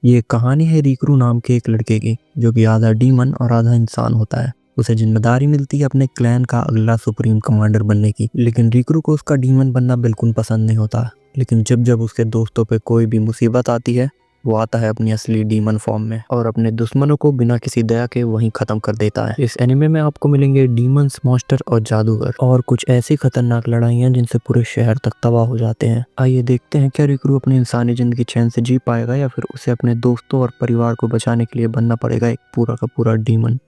ये कहानी है रिकरू नाम के एक लड़के की, जो कि आधा डीमन और आधा इंसान होता है। उसे जिम्मेदारी मिलती है अपने क्लैन का अगला सुप्रीम कमांडर बनने की, लेकिन रिकरू को उसका डीमन बनना बिल्कुल पसंद नहीं होता। लेकिन जब जब उसके दोस्तों पे कोई भी मुसीबत आती है, वो आता है अपनी असली डीमन फॉर्म में और अपने दुश्मनों को बिना किसी दया के वहीं खत्म कर देता है। इस एनिमे में आपको मिलेंगे डीमंस, मॉन्स्टर और जादूगर और कुछ ऐसी खतरनाक लड़ाइयाँ जिनसे पूरे शहर तक तबाह हो जाते हैं। आइए देखते हैं क्या रिकरू अपनी इंसानी जिंदगी चैन से जी पाएगा या फिर उसे अपने दोस्तों और परिवार को बचाने के लिए बनना पड़ेगा एक पूरा का पूरा डीमन।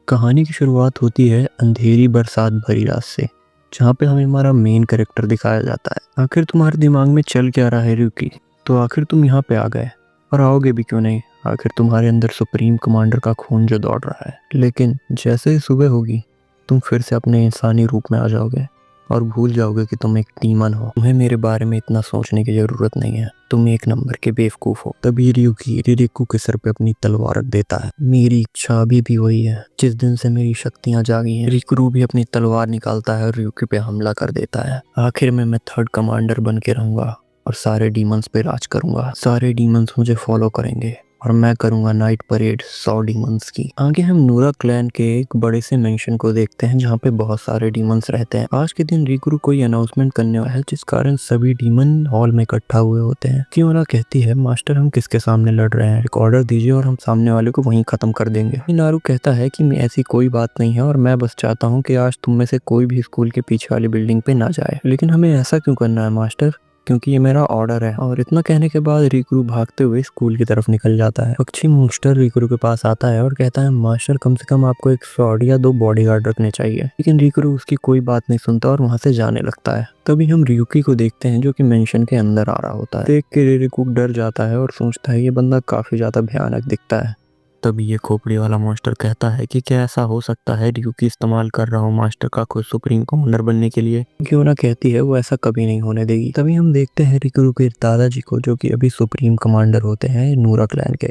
कहानी की शुरुआत होती है अंधेरी बरसात भरी रात से, जहाँ पे हमें हमारा मेन कैरेक्टर दिखाया जाता है। आखिर तुम्हारे दिमाग में चल क्या रहा है रिकी? तो आखिर तुम यहाँ पे आ गए, और आओगे भी क्यों नहीं? आखिर तुम्हारे अंदर सुप्रीम कमांडर का खून जो दौड़ रहा है। लेकिन जैसे ही सुबह होगी, तुम फिर से अपने इंसानी रूप में आ जाओगे और भूल जाओगे कि तुम एक डीमन हो। तुम्हें मेरे बारे में इतना सोचने की जरूरत नहीं है, तुम एक नंबर के बेवकूफ हो। तभी रियुकी रिरिकू के सर पे अपनी तलवार रख देता है। मेरी इच्छा अभी भी वही है, जिस दिन से मेरी शक्तियां जागी हैं। रिकरू भी अपनी तलवार निकालता है और रियुकी पे हमला कर देता है। आखिर में मैं थर्ड कमांडर बन के रहूंगा और सारे डीमंस पे राज करूंगा। सारे डीमंस मुझे फॉलो करेंगे और मैं करूंगा नाइट परेड 100 डीमंस की। आगे हम नूरा क्लैन के एक बड़े से मेंशन को देखते हैं, जहाँ पे बहुत सारे डीमंस रहते हैं। आज के दिन रिकरू कोई अनाउंसमेंट करने वाला है, जिस कारण सभी डीमन हॉल में इकट्ठा हुए होते हैं। कियोरा कहती है, मास्टर हम किसके सामने लड़ रहे हैं? एक ऑर्डर दीजिए और हम सामने वाले को वहीं खत्म कर देंगे। नारू कहता है कि ऐसी कोई बात नहीं है और मैं बस चाहता हूँ कि आज तुम में से कोई भी स्कूल के पीछे वाली बिल्डिंग पे ना जाए। लेकिन हमें ऐसा क्यों करना है मास्टर? क्योंकि ये मेरा ऑर्डर है। और इतना कहने के बाद रिकरू भागते हुए स्कूल की तरफ निकल जाता है। पक्षी मॉन्स्टर रिकरू के पास आता है और कहता है, मास्टर कम से कम आपको एक स्वॉर्ड या 2 बॉडीगार्ड रखने चाहिए। लेकिन रिकरू उसकी कोई बात नहीं सुनता और वहां से जाने लगता है। तभी हम रियुकी को देखते हैं, जो कि मेंशन के अंदर आ रहा होता है। देख के रिकू डर जाता है और सोचता है ये बंदा काफी ज्यादा भयानक दिखता है। तभी ये खोपड़ी वाला मॉन्स्टर कहता है कि क्या ऐसा हो सकता है रियुकी इस्तेमाल कर रहा हो मास्टर का खुद सुप्रीम कमांडर बनने के लिए? क्यों कहती है वो ऐसा कभी नहीं होने देगी। तभी हम देखते हैं रिकरू के दादाजी को, जो कि अभी सुप्रीम कमांडर होते हैं नूरा क्लैन के।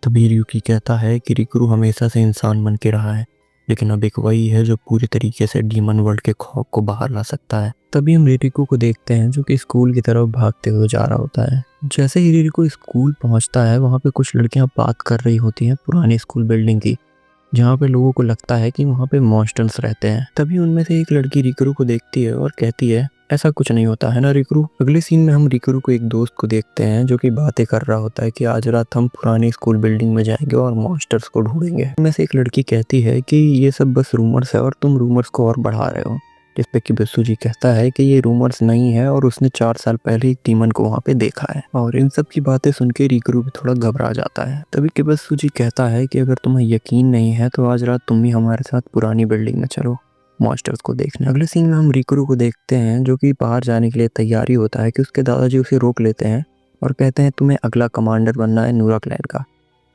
तभी रियुकी कहता है कि रिकरू हमेशा से इंसान बन के रहा है, लेकिन अब एक वही है जो पूरी तरीके से डीमन वर्ल्ड के खौफ को बाहर ला सकता है। तभी हम रिरिकू को देखते हैं, जो कि स्कूल की तरफ भागते हुए जा रहा होता है। जैसे ही रिरिकू स्कूल पहुंचता है, वहां पे कुछ लड़कियां बात कर रही होती हैं पुरानी स्कूल बिल्डिंग की, जहाँ पे लोगों को लगता है कि वहाँ पे मॉन्स्टर्स रहते हैं। तभी उनमें से एक लड़की रिकरू को देखती है और कहती है, ऐसा कुछ नहीं होता है ना रिकरू। अगले सीन में हम रिकरू को एक दोस्त को देखते हैं, जो कि बातें कर रहा होता है कि आज रात हम पुरानी स्कूल बिल्डिंग में जाएंगे और मॉन्स्टर्स को ढूंढेंगे। उनमें से एक लड़की कहती है कि ये सब बस रूमर्स है और तुम रूमर्स को और बढ़ा रहे हो। जिस पे कि बिस्सू जी कहता है कि ये रूमर्स नहीं है और उसने 4 साल पहले एक डीमन को वहाँ पे देखा है। और इन सब की बातें सुन के रिकरू भी थोड़ा घबरा जाता है। तभी कि बिस्सू जी कहता है कि अगर तुम्हें यकीन नहीं है तो आज रात तुम भी हमारे साथ पुरानी बिल्डिंग में चलो मॉन्स्टर्स को देखने। अगले सीन में हम रिकरू को देखते हैं, जो कि बाहर जाने के लिए तैयारी होता है कि उसके दादाजी उसे रोक लेते हैं और कहते हैं तुम्हें अगला कमांडर बनना है नूरा क्लैन का।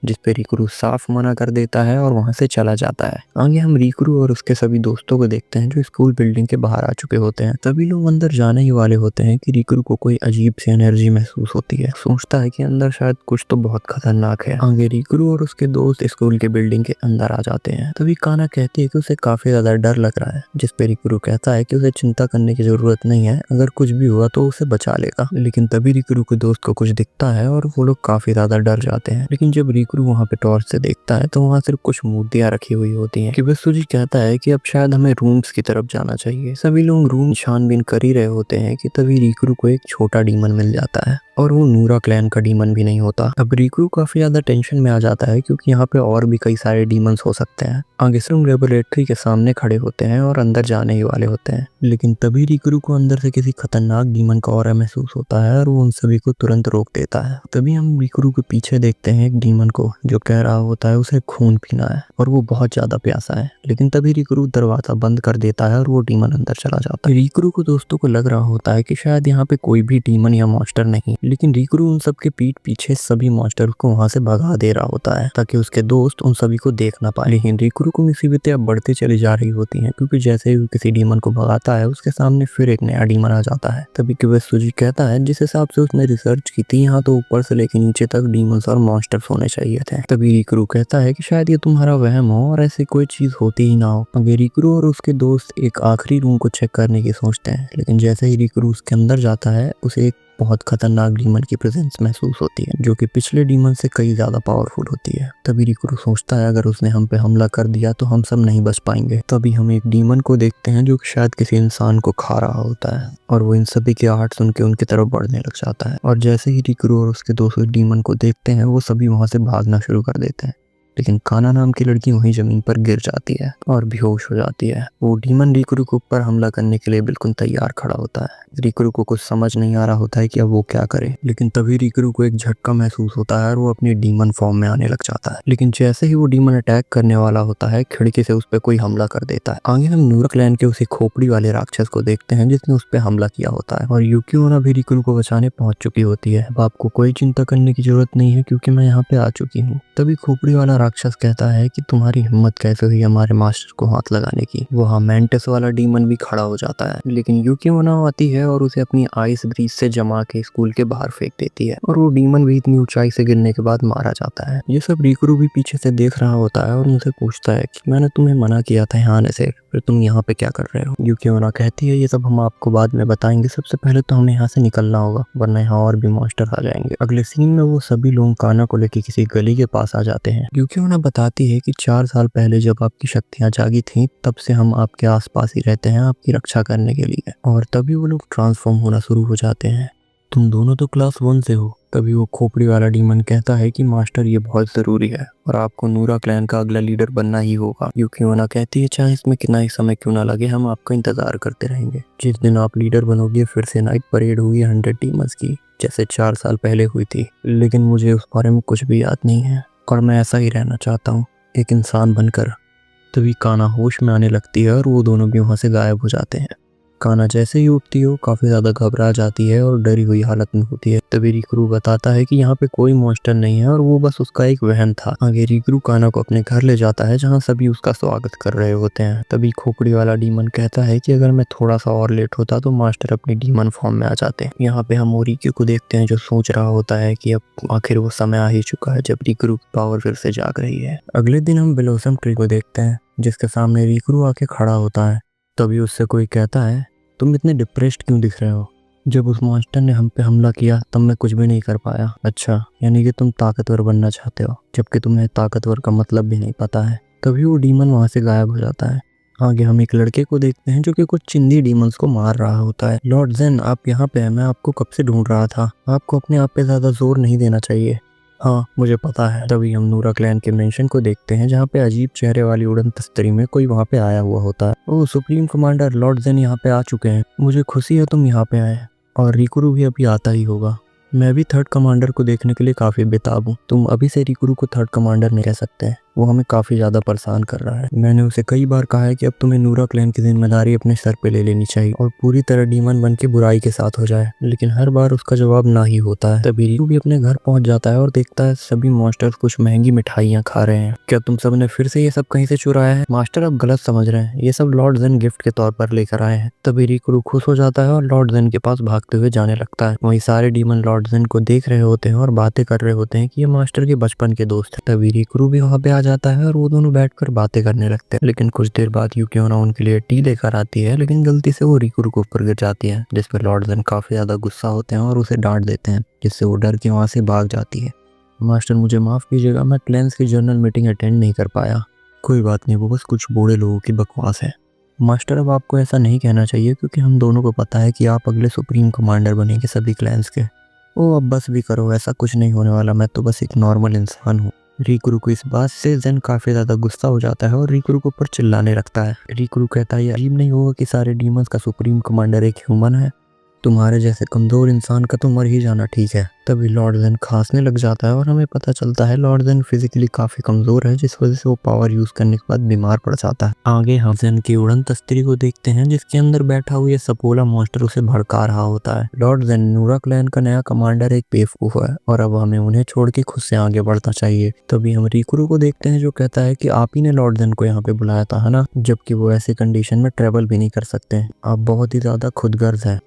जिस पे रिकरू साफ मना कर देता है और वहां से चला जाता है। आगे हम रिकरू और उसके सभी दोस्तों को देखते हैं, जो स्कूल बिल्डिंग के बाहर आ चुके होते हैं। तभी लोग अंदर जाने ही वाले होते हैं कि रिकरू को कोई अजीब सी एनर्जी महसूस होती है। सोचता है कि अंदर शायद कुछ तो बहुत खतरनाक है। आगे रिकरू और उसके दोस्त स्कूल के बिल्डिंग के अंदर आ जाते हैं। तभी काना कहती है कि उसे काफी ज्यादा डर लग रहा है, जिस पे रिकरू कहता है कि उसे चिंता करने की जरूरत नहीं है, अगर कुछ भी हुआ तो उसे बचा लेगा। लेकिन तभी रिकरू के दोस्त को कुछ दिखता है और वो लोग काफी ज्यादा डर जाते हैं। लेकिन जब रिकरू वहाँ पे टॉर्च से देखता है तो वहाँ सिर्फ कुछ मूर्तियां रखी हुई होती हैं। कि बिस्सू जी कहता है कि अब शायद हमें रूम्स की तरफ जाना चाहिए। सभी लोग रूम छानबीन कर ही रहे होते हैं कि तभी रिकरू को एक छोटा डीमन मिल जाता है, और वो नूरा क्लैन का डीमन भी नहीं होता। अब रिकरू काफी ज्यादा टेंशन में आ जाता है, क्योंकि यहाँ पे और भी कई सारे डीमंस हो सकते हैं। आगे से हम लेबोरेटरी के सामने खड़े होते हैं और अंदर जाने ही वाले होते हैं। लेकिन तभी रिकरू को अंदर से किसी खतरनाक डीमन का ऑरा महसूस होता है और वो उन सभी को तुरंत रोक देता है। तभी हम रिकरू के पीछे देखते हैं एक डीमन को, जो कह रहा होता है उसे खून पीना है और वो बहुत ज्यादा प्यासा है। लेकिन तभी रिकरू दरवाजा बंद कर देता है और वो डीमन अंदर चला जाता है। रिकरू को दोस्तों को लग रहा होता है कि शायद यहाँ पे कोई भी डीमन या मॉन्स्टर नहीं, लेकिन रिकरू उन सबके पीठ पीछे सभी मॉन्स्टर को वहां से भगा दे रहा होता है, ताकि उसके दोस्त उन सभी को देख ना पाए। लेकिन रिकरू को मुसीबतें अब बढ़ती चली जा रही होती हैं, क्योंकि जैसे ही वो किसी डीमन को भगाता है, उसके सामने फिर एक नया डीमन आ जाता है। तभी कि बिस्सू जी कहता है, जिस हिसाब से उसने रिसर्च की थी, यहाँ तो ऊपर से लेकर नीचे तक डीमंस और मॉन्स्टर्स होने चाहिए थे। तभी रिकरू कहता है कि शायद ये तुम्हारा वहम हो और ऐसी कोई चीज होती ही ना हो। अगर रिकरू और उसके दोस्त एक आखिरी रूम को चेक करने की सोचते हैं, लेकिन जैसे ही रिकरू उसके अंदर जाता है, उसे एक बहुत खतरनाक डीमन की प्रेजेंस महसूस होती है जो कि पिछले डीमन से कई ज्यादा पावरफुल होती है। तभी रिकुरु सोचता है अगर उसने हम पे हमला कर दिया तो हम सब नहीं बच पाएंगे। तभी हम एक डीमन को देखते हैं जो कि शायद किसी इंसान को खा रहा होता है और वो इन सभी की आहट सुन के उनकी तरफ बढ़ने लग जाता है। और जैसे ही रिकुरु और उसके दोस्त डीमन को देखते हैं वो सभी वहां से भागना शुरू कर देते हैं, लेकिन काना नाम की लड़की वहीं जमीन पर गिर जाती है और बेहोश हो जाती है। वो डीमन रिकुरु के ऊपर हमला करने के लिए बिल्कुल तैयार खड़ा होता है। रिकुरु को कुछ समझ नहीं आ रहा होता है कि अब वो क्या करे, लेकिन तभी रिकुरु को एक झटका महसूस होता है और वो अपनी डीमन फॉर्म में आने लग जाता है। लेकिन जैसे ही वो डीमन अटैक करने वाला होता है खिड़की से उस पर कोई हमला कर देता है। आगे हम नूरा क्लैन के उसी खोपड़ी वाले राक्षस को देखते हैं जिसने उस पर हमला किया होता है और यूकी ओना भी रिकुरु को बचाने पहुंच चुकी होती है। अब आपको कोई चिंता करने की जरूरत नहीं है क्योंकि मैं यहाँ पे आ चुकी हूँ। तभी खोपड़ी वाला राक्षस कहता है कि तुम्हारी हिम्मत कैसे हुई हमारे मास्टर को हाथ लगाने की। वहाँ मेंटिस वाला डीमन भी खड़ा हो जाता है, लेकिन यूकी ओना आती है और उसे अपनी आइस ब्रीज से जमा के स्कूल के बाहर फेंक देती है और वो डीमन भी इतनी ऊंचाई से गिरने के बाद मारा जाता है। ये सब रिकुरु भी पीछे से देख रहा होता है और उनसे पूछता है कि मैंने तुम्हें मना किया था यहाँ आने से, फिर तुम यहाँ पे क्या कर रहे हो। यूकी ओना कहती है ये सब हम आपको बाद में बताएंगे, सबसे पहले तो हमें यहाँ से निकलना होगा वरना यहाँ और भी मॉन्स्टर आ जाएंगे। अगले सीन में वो सभी लोग काना को लेकर किसी गली के पास आ जाते हैं। यूकी ओना बताती है कि 4 साल पहले जब आपकी शक्तियाँ जागी थी तब से हम आपके आसपास ही रहते हैं आपकी रक्षा करने के लिए। और तभी वो लोग ट्रांसफॉर्म होना शुरू हो जाते हैं। तुम दोनों तो क्लास 1 से हो। तभी वो खोपड़ी वाला डीमन कहता है कि मास्टर ये बहुत जरूरी है और आपको नूरा क्लैन का अगला लीडर बनना ही होगा। यूकी ओना कहती है चाहे इसमें कितना ही समय क्यों ना लगे हम आपका इंतजार करते रहेंगे। जिस दिन आप लीडर बनोगे फिर से नाइट परेड होगी 100 डीमंस की जैसे 4 साल पहले हुई थी, लेकिन मुझे उस बारे में कुछ भी याद नहीं है और मैं ऐसा ही रहना चाहता हूँ एक इंसान बनकर। तभी काना होश में आने लगती है और वो दोनों भी वहाँ से गायब हो जाते हैं। काना जैसे ही उठती है वो काफी ज्यादा घबरा जाती है और डरी हुई हालत में होती है। तभी रिकुरु बताता है कि यहाँ पे कोई मॉन्स्टर नहीं है और वो बस उसका एक वहम था। आगे रिकुरु काना को अपने घर ले जाता है जहाँ सभी उसका स्वागत कर रहे होते हैं। तभी खोपड़ी वाला डीमन कहता है कि अगर मैं थोड़ा सा और लेट होता तो मास्टर अपनी डीमन फॉर्म में आ जाते। यहाँ पे हम ओरिक्यू को देखते हैं जो सोच रहा होता है कि अब आखिर वो समय आ ही चुका है जब रिकुरु की पावर फिर से जाग रही है। अगले दिन हम ब्लॉसम ट्री को देखते हैं जिसके सामने रिकुरु आके खड़ा होता है। तभी उससे कोई कहता है तुम इतने डिप्रेस्ड क्यों दिख रहे हो, जब उस मॉन्स्टर ने हम पे हमला किया तब मैं कुछ भी नहीं कर पाया। अच्छा, यानी कि तुम ताकतवर बनना चाहते हो जबकि तुम्हें ताकतवर का मतलब भी नहीं पता है। तभी वो डीमन वहां से गायब हो जाता है। आगे हम एक लड़के को देखते हैं जो कि कुछ चिंदी डीमंस को मार रहा होता है। लॉर्ड जेन आप यहाँ पे हैं, मैं आपको कब से ढूंढ रहा था। आपको अपने आप पे ज्यादा जोर नहीं देना चाहिए। हाँ मुझे पता है। तभी हम नूरा क्लैन के मेंशन को देखते हैं जहाँ पे अजीब चेहरे वाली उड़न तस्तरी में कोई वहाँ पे आया हुआ होता है। ओ सुप्रीम कमांडर लॉर्ड जेन यहाँ पे आ चुके हैं, मुझे खुशी है तुम यहाँ पे आए और रिकुरु भी अभी आता ही होगा। मैं भी थर्ड कमांडर को देखने के लिए काफी बेताब हूँ। तुम अभी से रिकुरु को थर्ड कमांडर नहीं कह सकते, वो हमें काफी ज्यादा परेशान कर रहा है। मैंने उसे कई बार कहा है कि अब तुम्हें नूरा क्लैन की जिम्मेदारी अपने सर पे ले लेनी चाहिए और पूरी तरह डीमन बन के बुराई के साथ हो जाए, लेकिन हर बार उसका जवाब ना ही होता है। तभी रिकु भी अपने घर पहुंच जाता है और देखता है सभी मॉन्स्टर्स कुछ महंगी मिठाइयाँ खा रहे हैं। क्या तुम सब ने फिर से ये सब कहीं से चुराया है? मास्टर अब गलत समझ रहे हैं, ये सब लॉर्ड जेन गिफ्ट के तौर पर लेकर आए हैं। तभी रिकु खुश हो जाता है और लॉर्ड जेन के पास भागते हुए जाने लगता है। वहीं सारे डीमन लॉर्ड जेन को देख रहे होते हैं और बातें कर रहे होते हैं कि ये मास्टर के बचपन के दोस्त हैं। तभी रिकु भी वहाँ पे आ जाता है और वो दोनों बैठकर बातें करने लगते हैं। लेकिन कुछ देर बाद यूकी ओना उनके लिए टी लेकर आती है, लेकिन गलती से वो रिकु के ऊपर गिर जाती है, जिस पर लॉर्ड जेन काफी ज्यादा गुस्सा होते हैं और उसे डांट देते हैं, जिससे वो डर के वहाँ से भाग जाती है। मास्टर मुझे माफ कीजिएगा, मैं क्लैंस की जर्नल मीटिंग अटेंड नहीं कर पाया। कोई बात नहीं, वो बस कुछ बूढ़े लोगों की बकवास है। मास्टर अब आपको ऐसा नहीं कहना चाहिए क्योंकि हम दोनों को पता है कि आप अगले सुप्रीम कमांडर बनेंगे सभी क्लैंस के। ओ अब बस भी करो, ऐसा कुछ नहीं होने वाला, मैं तो बस एक नॉर्मल इंसान हूँ। रिकुरु को इस बात से जेन काफी ज्यादा गुस्सा हो जाता है और रिकुरु के ऊपर चिल्लाने लगता है। रिकुरु कहता है अजीब नहीं होगा कि सारे डीमंस का सुप्रीम कमांडर एक ह्यूमन है, तुम्हारे जैसे कमजोर इंसान का तो मर ही जाना ठीक है। तभी लॉर्ड जेन खांसने लग जाता है और हमें पता चलता है लॉर्ड जेन फिजिकली काफी कमजोर है, जिस वजह से वो पावर यूज करने के बाद बीमार पड़ जाता है। आगे हम जेन की उड़न तस्तरी को देखते हैं जिसके अंदर बैठा हुआ ये सपोला मॉन्स्टर उसे भड़का रहा होता है। लॉर्ड जेन नूरा क्लैन का नया कमांडर एक बेवकूफ है और अब हमें उन्हें छोड़ के खुद से आगे बढ़ना चाहिए। तभी हम रिकुरु को देखते हैं जो कहता है कि आप ही ने लॉर्ड जेन को यहाँ पे बुलाया था है ना, जबकि वो ऐसी कंडीशन में ट्रेवल भी नहीं कर सकते। आप बहुत ही ज्यादा खुदगर्ज है।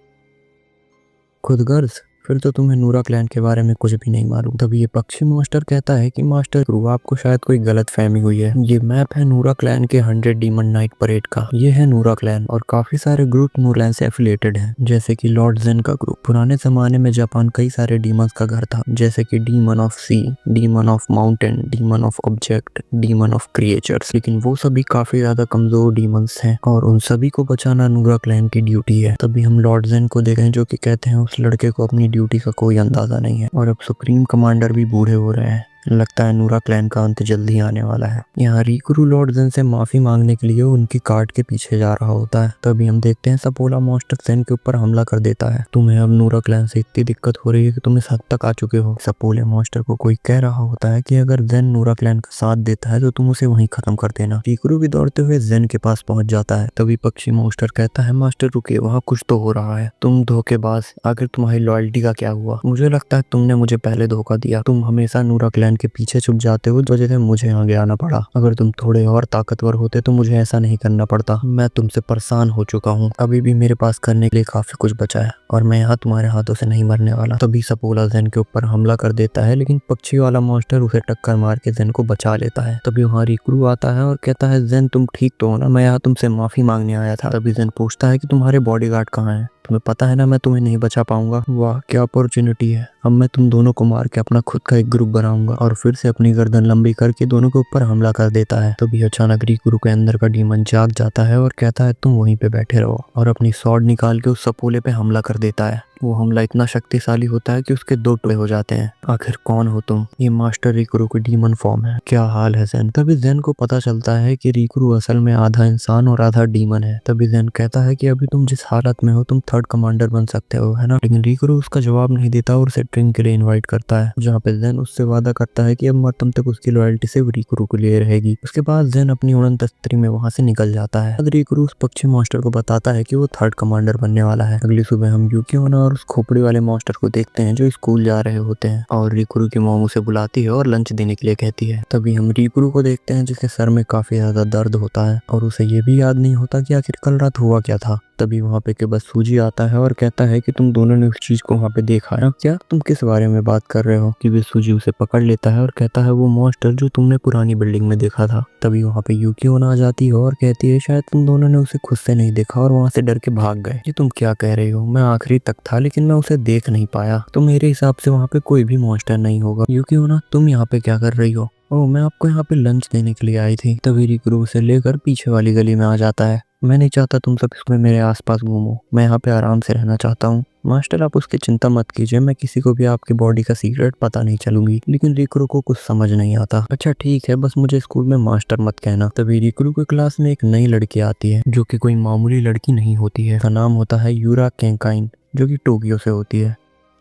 खुदगर्ज? फिर तो तुम्हें नूरा क्लैन के बारे में कुछ भी नहीं मालूम। तभी ये पक्षी मास्टर कहता है कि मास्टर रिकरू, आपको शायद कोई गलत फहमी हुई है। ये मैप है नूरा क्लैन के 100 डीमन नाइट परेड का। ये है नूरा क्लैन और काफी सारे ग्रुप नूरा क्लैन से एफिलिएटेड हैं, जैसे कि लॉर्ड जेन का ग्रुप। पुराने जमाने में जापान कई सारे डीमंस का घर था, जैसे कि demon of sea, demon of mountain, demon of object, demon of creatures. लेकिन वो सभी काफी ज्यादा कमजोर डीमंस हैं और उन सभी को बचाना नूरा क्लैन की ड्यूटी है। तभी हम लॉर्ड जेन को देखें जो कि कहते हैं उस लड़के को अपनी ड्यूटी का कोई अंदाजा नहीं है और अब सुप्रीम कमांडर भी बूढ़े हो रहे हैं। लगता है नूरा क्लैन का अंत जल्दी आने वाला है। यहाँ रिकुरू लॉर्ड जेन से माफी मांगने के लिए उनकी कार्ड के पीछे जा रहा होता है। तभी हम देखते हैं सपोला मॉन्स्टर जेन के ऊपर हमला कर देता है। तुम्हें अब नूरा क्लैन से इतनी दिक्कत हो रही है कि तुम इस हद तक आ चुके हो। सपोले मॉन्स्टर को कोई कह रहा होता है कि अगर जेन नूरा क्लैन का साथ देता है तो तुम उसे वहीं खत्म कर देना। रिकुरू भी दौड़ते हुए जेन के पास पहुंच जाता है। तभी पक्षी मॉन्स्टर कहता है, मास्टर रुके, वहाँ कुछ तो हो रहा है। तुम धोखेबाज, आखिर तुम्हारी लॉयल्टी का क्या हुआ? मुझे लगता है तुमने मुझे पहले धोखा दिया। तुम हमेशा नूरा क्लैन के पीछे छुप जाते हो, वजह से मुझे आगे आना पड़ा। अगर तुम थोड़े और ताकतवर होते तो मुझे ऐसा नहीं करना पड़ता। मैं तुमसे परेशान हो चुका हूँ। अभी भी मेरे पास करने के लिए काफी कुछ बचा है और मैं यहाँ तुम्हारे हाथों से नहीं मरने वाला। तभी सपोला जेन के ऊपर हमला कर देता है, लेकिन पक्षी वाला मॉन्स्टर उसे टक्कर मार के जेन को बचा लेता है। तभी वहाँ रिकुरू आता है और कहता है, जेन तुम ठीक तो हो ना? मैं यहाँ तुमसे माफी मांगने आया था। तभी जेन पूछता है कि तुम्हारे बॉडीगार्ड कहाँ हैं? तुम्हें पता है ना मैं तुम्हें नहीं बचा पाऊंगा। वाह क्या अपॉर्चुनिटी है। अब मैं तुम दोनों को मार के अपना खुद का एक ग्रुप बनाऊंगा और फिर से अपनी गर्दन लंबी करके दोनों के ऊपर हमला कर देता है। तभी अचानक रिकुरू के अंदर का डीमन जाग जाता है और कहता है, तुम वहीं पे बैठे रहो, और अपनी स्वॉर्ड निकाल के उस सपोले पे हमला कर देता है। वो हमला इतना शक्तिशाली होता है कि उसके 2 टुकड़े हो जाते हैं। आखिर कौन हो तुम? ये मास्टर रिकुरू की डीमन फॉर्म है। क्या हाल है जेन? तभी जेन को पता चलता है कि रिकुरू असल में आधा इंसान और आधा डीमन है। तभी जेन कहता है कि अभी तुम जिस हालत में हो तुम 3rd कमांडर बन सकते हो, है ना? लेकिन रिकुरू उसका जवाब नहीं देता और उसे ट्रेनिंग के लिए इन्वाइट करता है, जहाँ पे जेन उससे वादा करता है कि अब मरतम तक उसकी लॉयल्टी सिर्फ रिकुरू के लिए रहेगी। उसके बाद जेन अपनी उड़न तस्तरी में वहाँ से निकल जाता है। रिकुरू उस पक्षी मॉन्स्टर को बताता है कि वो 3rd कमांडर बनने वाला है। अगली सुबह हम यूकियोना और उस खोपड़ी वाले मॉन्स्टर को देखते हैं जो स्कूल जा रहे होते हैं और रिकुरू की मॉम उसे बुलाती है और लंच देने के लिए कहती है। तभी हम रिकुरू को देखते हैं जिसके सर में काफी ज्यादा दर्द होता है और उसे ये भी याद नहीं होता कि आखिर कल रात हुआ क्या था। तभी वहाँ पे के बस सूजी आता है और कहता है कि तुम दोनों ने उस चीज को वहाँ पे देखा है क्या? तुम किस बारे में बात कर रहे हो? कि वे सूजी उसे पकड़ लेता है और कहता है, वो मॉन्स्टर जो तुमने पुरानी बिल्डिंग में देखा था। तभी वहाँ पे यूकियोना आ जाती है और कहती है, शायद तुम दोनों ने उसे खुद से नहीं देखा और वहाँ से डर के भाग गए। ये तुम क्या कह रही हो? मैं आखिरी तक था लेकिन मैं उसे देख नहीं पाया। तो मेरे हिसाब से वहाँ पे कोई भी मॉन्स्टर नहीं होगा। यूकियोना तुम यहाँ पे क्या कर रही हो? ओह मैं आपको यहाँ पे लंच देने के लिए आई थी। तभी रिकुरू उसे लेकर पीछे वाली गली में आ जाता है। मैं नहीं चाहता तुम सब इसमें मेरे आसपास घूमो, मैं यहाँ पे आराम से रहना चाहता हूँ। मास्टर आप उसकी चिंता मत कीजिए, मैं किसी को भी आपकी बॉडी का सीक्रेट पता नहीं चलूंगी। लेकिन रिकुरू को कुछ समझ नहीं आता। अच्छा ठीक है, बस मुझे स्कूल में मास्टर मत कहना। तभी रिकुरू की क्लास में एक नई लड़की आती है जो कि कोई मामूली लड़की नहीं होती है। उसका नाम होता है यूरा केंकाइन, जो कि टोक्यो से होती है।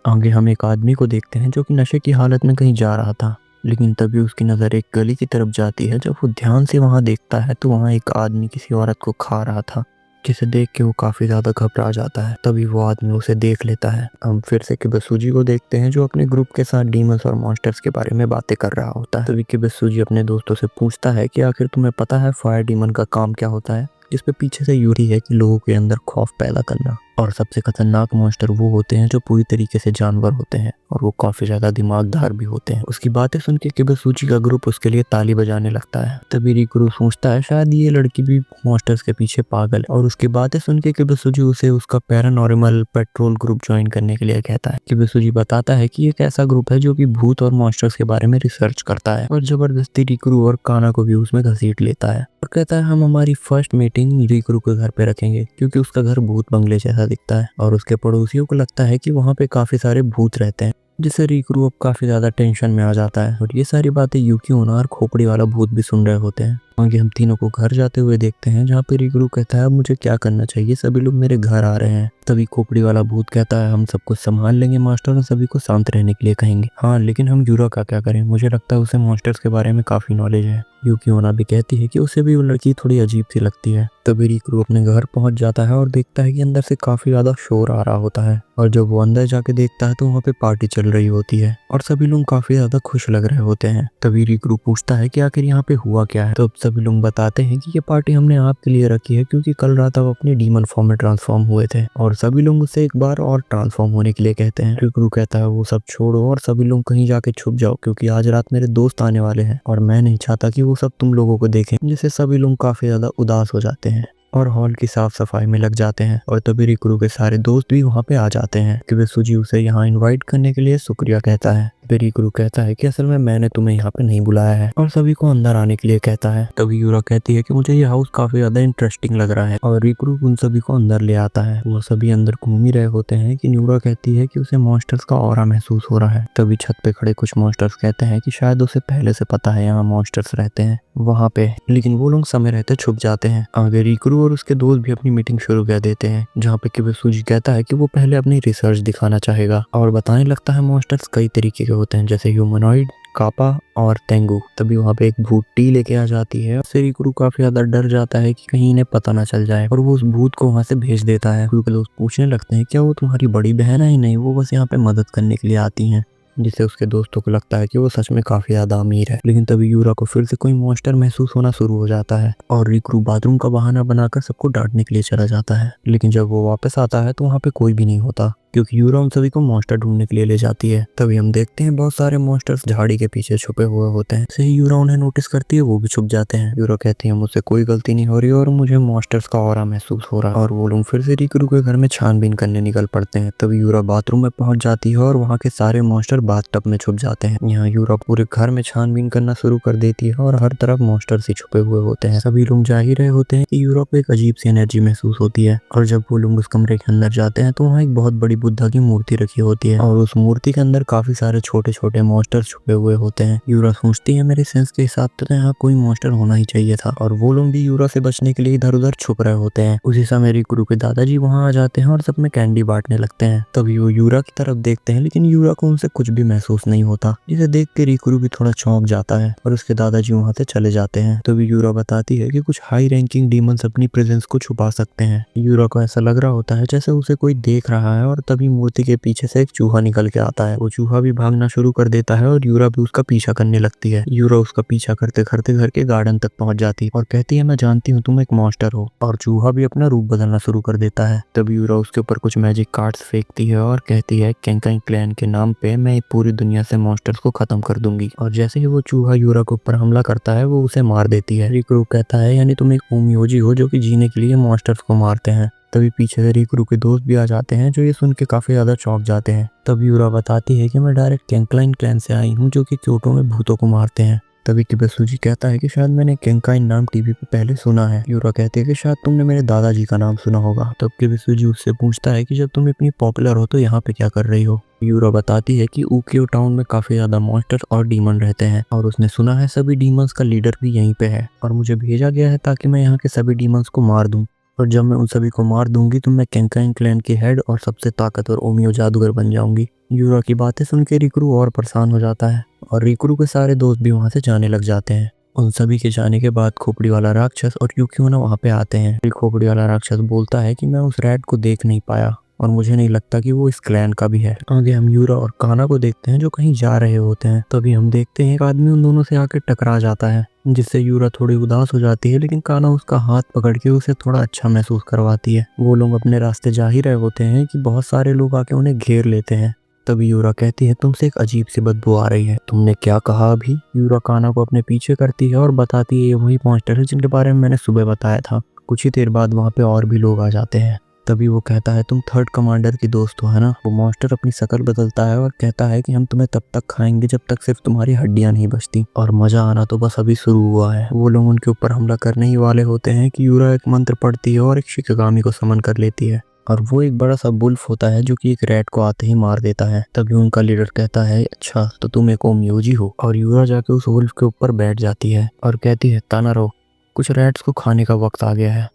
आगे हम एक आदमी को देखते हैं जो कि नशे की हालत में कहीं जा रहा था, लेकिन तभी उसकी नज़र एक गली की तरफ जाती है। जब वो ध्यान से वहाँ देखता है तो वहाँ एक आदमी किसी औरत को खा रहा था, जिसे देख के वो काफी ज्यादा घबरा जाता है। तभी वो आदमी उसे देख लेता है। हम फिर से किबुत्सुजी को देखते हैं जो अपने ग्रुप के साथ डीमंस और मॉन्स्टर्स के बारे में बातें कर रहा होता है। तभी किबुत्सुजी अपने दोस्तों से पूछता है कि आखिर तुम्हें पता है फायर डीमन का काम क्या होता है? जिसपे पीछे से यूरी है कि लोगों के अंदर खौफ पैदा करना। और सबसे खतरनाक मॉन्स्टर वो होते हैं जो पूरी तरीके से जानवर होते हैं और वो काफी ज्यादा दिमागदार भी होते हैं। उसकी बातें सुन के किबुत्सुजी का ग्रुप उसके लिए ताली बजाने लगता है। तभी रिकुरू सोचता है शायद ये लड़की भी मॉन्स्टर्स के पीछे पागल है, और उसकी बातें सुन के किबुत्सुजी उसे उसका पैरानॉर्मल पेट्रोल ग्रुप ज्वाइन करने के लिए कहता है। किबुत्सुजी बताता है कि एक ऐसा ग्रुप है जो कि भूत और मॉन्स्टर्स के बारे में रिसर्च करता है, और जबरदस्ती रिकुरू और काना को भी उसमें घसीट लेता है और कहता है हम हमारी फर्स्ट मीटिंग रिकुरू के घर पे रखेंगे क्योंकि उसका घर भूत बंगले जैसा दिखता है और उसके पड़ोसियों को लगता है कि वहाँ पे काफी सारे भूत रहते हैं, जिससे रिकुरू अब काफी ज्यादा टेंशन में आ जाता है। और ये सारी बातें यूकियोना और खोपड़ी वाला भूत भी सुन रहे होते हैं। आगे हम तीनों को घर जाते हुए देखते हैं जहाँ पे रिकुरू कहता है अब मुझे क्या करना चाहिए, सभी लोग मेरे घर आ रहे हैं। तभी खोपड़ी वाला भूत कहता है हम सबको संभाल लेंगे मास्टर और सभी को शांत रहने के लिए कहेंगे। हाँ लेकिन हम यूरा का क्या करें? मुझे लगता है उसे मॉन्स्टर्स के बारे में काफी नॉलेज है। यूकियोना भी कहती है कि उसे भी वो लड़की थोड़ी अजीब सी लगती है। तभी रिकरू अपने घर पहुंच जाता है और देखता है कि अंदर से काफी ज्यादा शोर आ रहा होता है, और जब वो अंदर जाके देखता है तो वहाँ पे पार्टी चल रही होती है और सभी लोग काफी ज्यादा खुश लग रहे होते हैं। तभी रिकरू पूछता है कि आखिर यहाँ पे हुआ क्या है। तो सभी लोग बताते हैं कि ये पार्टी हमने आपके लिए रखी है क्योंकि कल रात आप अपनी डीमन फॉर्म में ट्रांसफॉर्म हुए थे, और सभी लोग उससे एक बार और ट्रांसफॉर्म होने के लिए कहते हैं। रिकरू कहता है वो सब छोड़ो और सभी लोग कहीं जाके छुप जाओ क्योंकि आज रात मेरे दोस्त आने वाले हैं और मैं नहीं चाहता कि वो सब तुम लोगों को देखें, जिससे सभी लोग काफी ज्यादा उदास हो जाते हैं और हॉल की साफ सफाई में लग जाते हैं। और तभी रिकरू के सारे दोस्त भी वहाँ पे आ जाते हैं कि वे सुजी उसे यहाँ इनवाइट करने के लिए शुक्रिया कहता है। फिर रिकरू कहता है कि असल में मैंने तुम्हें यहाँ पे नहीं बुलाया है, और सभी को अंदर आने के लिए कहता है। तभी यूरा कहती है कि मुझे ये हाउस काफी ज्यादा इंटरेस्टिंग लग रहा है, और रिकरू उन सभी को अंदर ले आता है। वो सभी अंदर घूम ही रहे होते हैं कि यूरा कहती है कि उसे मॉन्स्टर्स का ऑरा महसूस हो रहा है। तभी छत पे खड़े कुछ मॉन्स्टर्स कहते हैं कि शायद उसे पहले से पता है यहाँ मॉन्स्टर्स रहते हैं वहाँ पे, लेकिन वो लोग समय रहते छुप जाते हैं। आगे रिकरू और उसके दोस्त भी अपनी मीटिंग शुरू कर देते हैं, जहाँ पे किबेसुजी कहता है कि वो पहले अपनी रिसर्च दिखाना चाहेगा और बताने लगता है मॉन्स्टर्स कई तरीके के होते हैं, जैसे ह्यूमनॉइड, कापा और तेंगू। तभी वहाँ पे एक भूत टी लेके आ जाती है। उससे रिकरू काफी ज्यादा डर जाता है कि कहीं इन्हें पता ना चल जाए, और वो उस भूत को वहाँ से भेज देता है। रिकरू के दोस्त पूछने लगते हैं क्या वो तुम्हारी बड़ी बहन है? नहीं, वो बस यहाँ पे मदद करने के लिए आती हैं, जिससे उसके दोस्तों को लगता है कि वो सच में काफी ज्यादा अमीर है। लेकिन तभी यूरा को फिर से कोई मॉन्स्टर महसूस होना शुरू हो जाता है, और रिकरू बाथरूम का बहाना बनाकर सबको डांटने के लिए चला जाता है। लेकिन जब वो वापस आता है तो वहाँ पे कोई भी नहीं होता, क्योंकि यूरा उन सभी को मॉन्स्टर ढूंढने के लिए ले जाती है। तभी हम देखते हैं बहुत सारे मॉन्स्टर्स झाड़ी के पीछे छुपे हुए होते हैं। जैसे ही यूरा उन्हें नोटिस करती है वो भी छुप जाते हैं। यूरा कहती है मुझसे कोई गलती नहीं हो रही और मुझे मॉन्स्टर्स का ऑरा महसूस हो रहा है, और वो लोग फिर से रिकरू के घर में छानबीन करने निकल पड़ते हैं। तभी यूरा बाथरूम में पहुंच जाती है और वहाँ के सारे मॉन्स्टर बाथटब में छुप जाते हैं। यहाँ यूरा पूरे घर में छानबीन करना शुरू कर देती है और हर तरफ मॉन्स्टर्स ही छुपे हुए होते हैं। सभी लोग जा ही रहे होते हैं कि यूरा को एक अजीब सी एनर्जी महसूस होती है, और जब वो लोग उस कमरे के अंदर जाते हैं तो वहाँ एक बहुत बड़ी बुद्धा की मूर्ति रखी होती है, और उस मूर्ति के अंदर काफी सारे छोटे छोटे मॉन्स्टर छुपे हुए होते हैं। यूरा सोचती है मेरे सेंस के हिसाब से यहाँ कोई मॉन्स्टर होना ही चाहिए था, और वो लोग भी यूरा से बचने के लिए इधर उधर छुप रहे होते हैं। उसी समय रिकरू के दादाजी वहाँ आ जाते हैं और सब में कैंडी बांटने लगते हैं। तभी वो यूरा की तरफ देखते हैं, लेकिन यूरा को उनसे कुछ भी महसूस नहीं होता, जिसे देख के रिकरू भी थोड़ा चौंक जाता है और उसके दादाजी वहाँ से चले जाते हैं। तभी यूरा बताती है कि कुछ हाई रैंकिंग डीमंस अपनी प्रेजेंस को छुपा सकते हैं। यूरा को ऐसा लग रहा होता है जैसे उसे कोई देख रहा है, और तभी मूर्ति के पीछे से एक चूहा निकल के आता है। वो चूहा भी भागना शुरू कर देता है और यूरा भी उसका पीछा करने लगती है। यूरा उसका पीछा करते करते घर के गार्डन तक पहुंच जाती है और कहती है मैं जानती हूँ तुम एक मॉन्स्टर हो, और चूहा भी अपना रूप बदलना शुरू कर देता है। तभी यूरा उसके ऊपर कुछ मैजिक कार्ड्स फेंकती है और कहती है केंकाई क्लैन के नाम पे मैं पूरी दुनिया से मॉन्स्टर्स को खत्म कर दूंगी, और जैसे ही वो चूहा यूरा के ऊपर हमला करता है वो उसे मार देती है। रिकरू कहता है यानी तुम एक ओमियोजी हो जो कि जीने के लिए मॉन्स्टर्स को मारते हैं। तभी पीछे से रिकरू के दोस्त भी आ जाते हैं जो ये सुन के काफी ज्यादा चौंक जाते हैं। तब यूरा बताती है कि मैं डायरेक्ट केंकाइन क्लैन से आई हूँ जो कि क्योटो में भूतों को मारते हैं। तभी किबेसुजी कहता है कि शायद मैंने केंकाइन नाम टीवी पे पहले सुना है। यूरा कहती है कि शायद तुमने मेरे दादाजी का नाम सुना होगा। तब किबेसुजी उससे पूछता है कि जब तुम इतनी पॉपुलर हो तो यहाँ पे क्या कर रही हो। यूरा बताती है कि उकियो टाउन में काफी ज्यादा मॉन्स्टर और डीमन रहते हैं, और उसने सुना है सभी डीमंस का लीडर भी यहीं पे है, और मुझे भेजा गया है ताकि मैं यहाँ के सभी डीमंस को मार दूं, और जब मैं उन सभी को मार दूंगी तो मैं केंकाइन क्लैन के हेड और सबसे ताकतवर ओमियो जादूगर बन जाऊंगी। यूरा की बातें सुन के रिकरू और परेशान हो जाता है, और रिकरू के सारे दोस्त भी वहाँ से जाने लग जाते हैं। उन सभी के जाने के बाद खोपड़ी वाला राक्षस और यूकियोना वहाँ पे आते हैं। खोपड़ी वाला राक्षस बोलता है कि मैं उस रैट को देख नहीं पाया, और मुझे नहीं लगता कि वो इस क्लैन का भी है। आगे हम यूरा और काना को देखते हैं जो कहीं जा रहे होते हैं। तभी हम देखते हैं एक आदमी उन दोनों से आके टकरा जाता है, जिससे यूरा थोड़ी उदास हो जाती है, लेकिन काना उसका हाथ पकड़ के उसे थोड़ा अच्छा महसूस करवाती है। वो लोग अपने रास्ते जा ही रहे होते हैं कि बहुत सारे लोग आके उन्हें घेर लेते हैं। तभी यूरा कहती है तुमसे एक अजीब सी बदबू आ रही है। तुमने क्या कहा अभी? यूरा काना को अपने पीछे करती है और बताती है ये वही मॉन्स्टर है जिनके बारे में मैंने सुबह बताया था। कुछ ही देर बाद वहाँ पे और भी लोग आ जाते हैं। तभी वो कहता है तुम थर्ड कमांडर की दोस्त हो है ना। वो मॉन्स्टर अपनी शक्ल बदलता है और कहता है कि हम तुम्हें तब तक खाएंगे जब तक सिर्फ तुम्हारी हड्डियां नहीं बचती, और मजा आना तो बस अभी शुरू हुआ है। वो लोग उनके ऊपर हमला करने ही वाले होते हैं कि यूरा एक मंत्र पढ़ती है और एक शिकागामी को समन कर लेती है, और वो एक बड़ा सा बुल्फ होता है जो कि एक रैट को आते ही मार देता है। तभी उनका लीडर कहता है अच्छा तो तुम एक ओमियोजी हो, और यूरा जाके उस वुल्फ के ऊपर बैठ जाती है और कहती है तानारो कुछ रैट्स को खाने का वक्त आ गया है।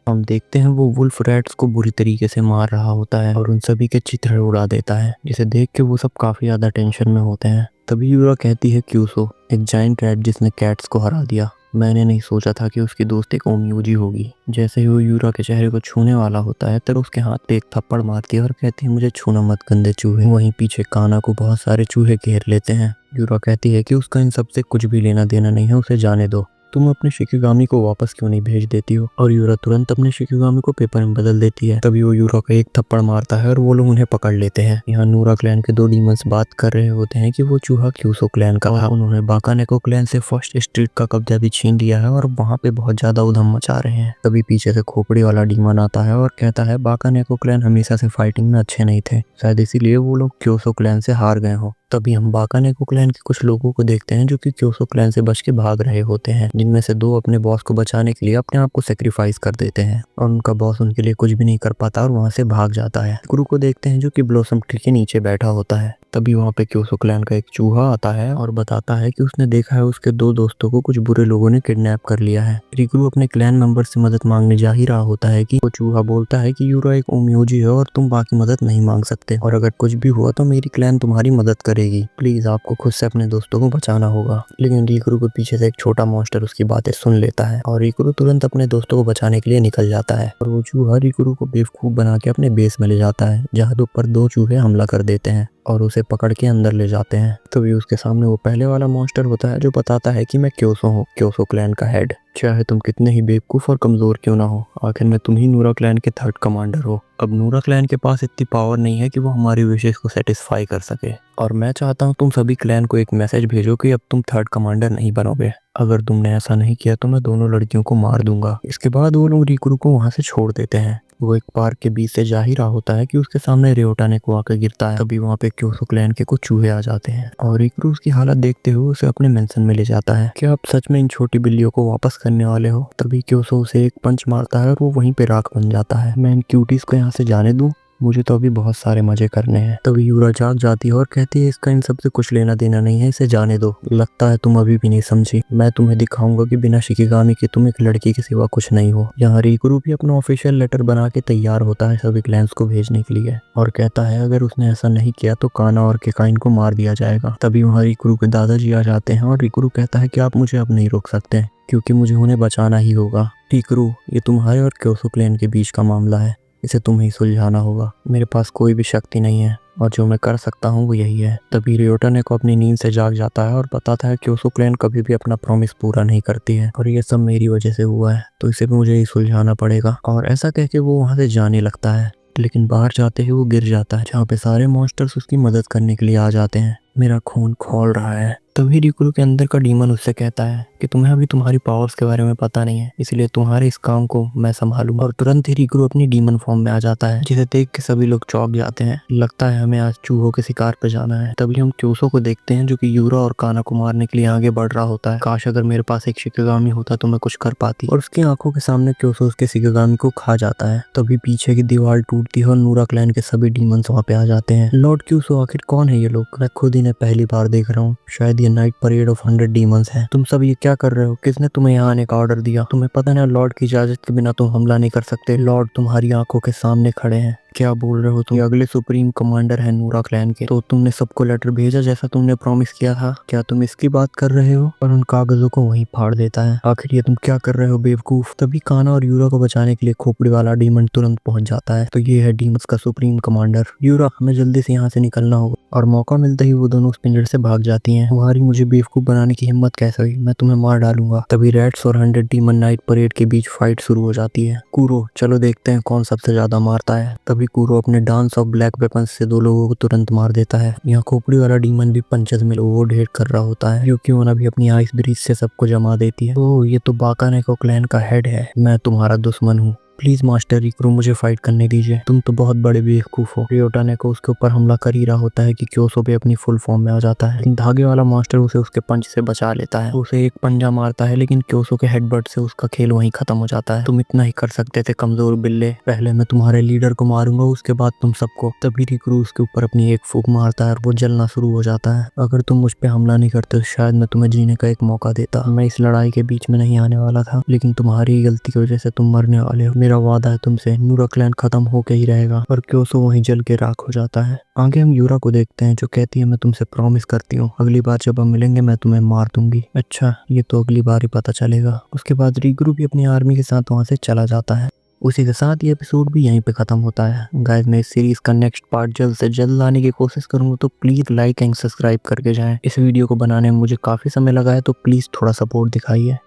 हम देखते हैं वो वुल्फ रैट्स को बुरी तरीके से मार रहा होता है और उन सभी के चित्रे उड़ा देता है, जिसे देख के वो सब काफी ज्यादा टेंशन में होते हैं। तभी यूरा कहती है क्यूसो, एक जायंट रैट जिसने कैट्स को हरा दिया। मैंने नहीं सोचा था कि उसकी दोस्त एक ओमियोजी होगी। जैसे ही वो यूरा के चेहरे को छूने वाला होता है तब उसके हाथ पे एक थप्पड़ मारती है और कहती है मुझे छूना मत गंदे चूहे। वहीं पीछे काना को बहुत सारे चूहे घेर लेते हैं। यूरा कहती है कि उसका इन सबसे कुछ भी लेना देना नहीं है, उसे जाने दो। तुम अपने शिकिगामी को वापस क्यों नहीं भेज देती हो? और यूरा तुरंत अपने शिकिगामी को पेपर में बदल देती है। तभी वो यूरा को एक थप्पड़ मारता है और वो लोग उन्हें पकड़ लेते हैं। यहाँ नूरा क्लैन के 2 डीमंस बात कर रहे होते हैं कि वो चूहा क्यूसो क्लैन का था। उन्होंने बाकानेको क्लैन से फर्स्ट स्ट्रीट का कब्जा भी छीन लिया है और वहाँ पे बहुत ज्यादा उधम मचा रहे हैं। तभी पीछे से खोपड़ी वाला डीमन आता है और कहता है बाकानेको क्लैन हमेशा से फाइटिंग में अच्छे नहीं थे, शायद इसीलिए वो लोग क्यूसो क्लैन से हार गए हो। तभी हम बाकानेको क्लैन के कुछ लोगों को देखते हैं जो कि क्यूसो क्लैन से बच के भाग रहे होते हैं, जिनमें से 2 अपने बॉस को बचाने के लिए अपने आप को सेक्रीफाइस कर देते हैं और उनका बॉस उनके लिए कुछ भी नहीं कर पाता और वहां से भाग जाता है। गुरु को देखते हैं जो कि ब्लॉसम ट्री के नीचे बैठा होता है। तभी वहाँ पे क्यूसो क्लैन का एक चूहा आता है और बताता है कि उसने देखा है उसके 2 दोस्तों को कुछ बुरे लोगों ने किडनैप कर लिया है। रिकुरु अपने क्लैन मेंबर से मदद मांगने जा ही रहा होता है कि वो चूहा बोलता है कि यूरा एक ओमियोजी है और तुम बाकी मदद नहीं मांग सकते, और अगर कुछ भी हुआ तो मेरी क्लैन तुम्हारी मदद करेगी, प्लीज आपको खुद से अपने दोस्तों को बचाना होगा। लेकिन रिकुरु के पीछे से एक छोटा मॉन्स्टर उसकी बातें सुन लेता है और रिकुरु तुरंत अपने दोस्तों को बचाने के लिए निकल जाता है और वो चूहा रिकुरु को बेवकूफ बना के अपने बेस में ले जाता है, जहाँ ऊपर 2 चूहे हमला कर देते हैं और उसे पकड़ के अंदर ले जाते हैं। तभी उसके सामने वो पहले वाला मॉन्स्टर होता है जो बताता है कि मैं क्योसो हूँ, क्योसो क्लैन का हेड। चाहे तुम कितने ही बेवकूफ और कमजोर क्यों ना हो, आखिर में तुम ही नूरा क्लैन के 3rd कमांडर हो। अब नूरा क्लैन के पास इतनी पावर नहीं है कि वो हमारी विशेष को सेटिस्फाई कर सके, और मैं चाहता हूँ तुम सभी क्लैन को एक मैसेज भेजो कि अब तुम 3rd कमांडर नहीं बनोगे। अगर तुमने ऐसा नहीं किया तो मैं दोनों लड़कियों को मार दूंगा। इसके बाद वो लोग रिकुरु को वहां से छोड़ देते हैं। वो एक पार्क के बीच से जा ही रहा होता है कि उसके सामने रियोटाने को आकर गिरता है। तभी वहाँ पे क्योसो क्लैन के कुछ चूहे आ जाते हैं और रिकुरु उसकी हालत देखते हुए उसे अपने मेंशन में ले जाता है। क्या आप सच में इन छोटी बिल्लियों को वापस करने वाले हो? तभी क्योसो उसे एक पंच मारता है और वो वहीं पे राख बन जाता है। मैं इन क्यूटीज को यहाँ से जाने दूं? मुझे तो अभी बहुत सारे मजे करने हैं। तभी यूरा जाग जाती है और कहती है इसका इन सबसे कुछ लेना देना नहीं है, इसे जाने दो। लगता है तुम अभी भी नहीं समझी। मैं तुम्हें दिखाऊंगा कि बिना शिकिगामी के तुम एक लड़की के सिवा कुछ नहीं हो। यहाँ रिकुरु भी अपना ऑफिशियल लेटर बना के तैयार होता है सभी क्लैंस को भेजने के लिए और कहता है अगर उसने ऐसा नहीं किया तो काना और केकाइन को मार दिया जाएगा। तभी वहाँ रिकुरु के दादाजी आ जाते हैं और रिकुरु कहता है कि आप मुझे अब नहीं रोक सकते क्योंकि मुझे उन्हें बचाना ही होगा। रिकुरु, ये तुम्हारे और क्योसो क्लैन के बीच का मामला है, इसे तुम्हें ही सुलझाना होगा। मेरे पास कोई भी शक्ति नहीं है और जो मैं कर सकता हूँ वो यही है। तभी रियोटाने को अपनी नींद से जाग जाता है और बताता है कि क्योसो क्लैन कभी भी अपना प्रॉमिस पूरा नहीं करती है और ये सब मेरी वजह से हुआ है, तो इसे भी मुझे ही सुलझाना पड़ेगा। और ऐसा कह के वो वहाँ से जाने लगता है, लेकिन बाहर जाते ही वो गिर जाता है जहाँ पे सारे मॉन्स्टर्स उसकी मदद करने के लिए आ जाते हैं। मेरा खून खौल रहा है। तभी रिकुरु के अंदर का डीमन उससे कहता है कि तुम्हें अभी तुम्हारी पावर्स के बारे में पता नहीं है, इसलिए तुम्हारे इस काम को मैं संभालूंगा। और तुरंत ही रिकुरु अपनी डीमन फॉर्म में आ जाता है, जिसे देख के सभी लोग चौंक जाते हैं। लगता है हमें आज चूहों के शिकार पे जाना है। तभी हम क्योसो को देखते हैं जो कि यूरा और काना को मारने के लिए आगे बढ़ रहा होता है। काश अगर मेरे पास एक शिकिगामी होता तो मैं कुछ कर पाती। और उसकी आंखों के सामने क्योसो उसके शिकिगामी को खा जाता है। तभी पीछे की दीवार टूटती है और नूरा क्लैन के सभी डीमंस वहाँ पे आ जाते हैं। लॉर्ड क्योसो, आखिर कौन है ये लोग? मैं खुद इन्हें पहली बार देख रहा हूँ। शायद ये नाइट परेड ऑफ 100 डीमंस है। तुम सब ये क्या कर रहे हो? किसने तुम्हें यहाँ आने का ऑर्डर दिया? तुम्हें पता नहीं लॉर्ड की इजाजत के बिना तुम हमला नहीं कर सकते। लॉर्ड तुम्हारी आंखों के सामने खड़े हैं। क्या बोल रहे हो तुम? ये अगले सुप्रीम कमांडर है नूरा क्लैन के। तो तुमने सबको लेटर भेजा जैसा तुमने प्रॉमिस किया था? क्या तुम इसकी बात कर रहे हो? और उन कागजों को वहीं फाड़ देता है। आखिर ये तुम क्या कर रहे हो बेवकूफ? तभी काना और यूरा को बचाने के लिए खोपड़ी वाला डीमन तुरंत पहुंच जाता है। तो ये है डीमंस का सुप्रीम कमांडर। यूरा, हमें जल्दी से यहाँ से निकलना होगा। और मौका मिलते ही वो दोनों उस पिंजरे से भाग जाती हैं। तुम्हारी मुझे बेवकूफ बनाने की हिम्मत कैसे हुई? मैं तुम्हें मार डालूंगा। तभी रेड्स और 100 डीमन नाइट परेड के बीच फाइट शुरू हो जाती है। कूरो, चलो देखते हैं कौन सबसे ज्यादा मारता है। तभी कूरो अपने डांस ऑफ ब्लैक वेपन्स से 2 लोगों को तुरंत मार देता है। यहाँ खोपड़ी वाला डीमन भी पंचेस में लोगों को ढेर कर रहा होता है, क्योंकि उन्हें भी अपनी आइस ब्रीज से सबको जमा देती है। तो ये तो बाकानेको क्लैन का हेड है। मैं तुम्हारा दुश्मन हूँ। प्लीज मास्टर रिकुरु, मुझे फाइट करने दीजिए। तुम तो बहुत बड़े बेवकूफ हो। रियोटाने को उसके ऊपर हमला कर ही रहा होता है कि क्योसो भी अपनी फुल फॉर्म में आ जाता है, लेकिन धागे वाला मास्टर उसे उसके पंच से बचा लेता है। उसे एक पंजा मारता है, लेकिन क्योसो के हेडबट से उसका खेल वहीं खत्म हो जाता है। तुम इतना ही कर सकते थे कमजोर बिल्ले। पहले मैं तुम्हारे लीडर को मारूंगा, उसके बाद तुम सबको। तभी रिकुरु उसके ऊपर अपनी एक फूंक मारता है और वो जलना शुरू हो जाता है। अगर तुम मुझ पे हमला नहीं करते तो शायद मैं तुम्हें जीने का एक मौका देता। मैं इस लड़ाई के बीच में नहीं आने वाला था, लेकिन तुम्हारी गलती की वजह से तुम मरने वाले हो। मेरा मेरा वादा है तुमसे, नूरा क्लैन खत्म होके ही रहेगा। और क्योसो वहीं जल के राख हो जाता है। आगे हम यूरा को देखते हैं जो कहती है मैं तुमसे प्रॉमिस करती हूँ अगली बार जब हम मिलेंगे मैं तुम्हें मार दूंगी। अच्छा, ये तो अगली बार ही पता चलेगा। उसके बाद रीग्रू भी अपनी आर्मी के साथ वहां से चला जाता है। उसी के साथ ये एपिसोड भी यहीं पे खत्म होता है। गाइस मैं इस सीरीज का नेक्स्ट पार्ट जल्द से जल्द लाने की कोशिश करूंगा, तो प्लीज लाइक एंड सब्सक्राइब करके जाएं। इस वीडियो को बनाने में मुझे काफी समय लगा है, तो प्लीज थोड़ा सपोर्ट दिखाइए।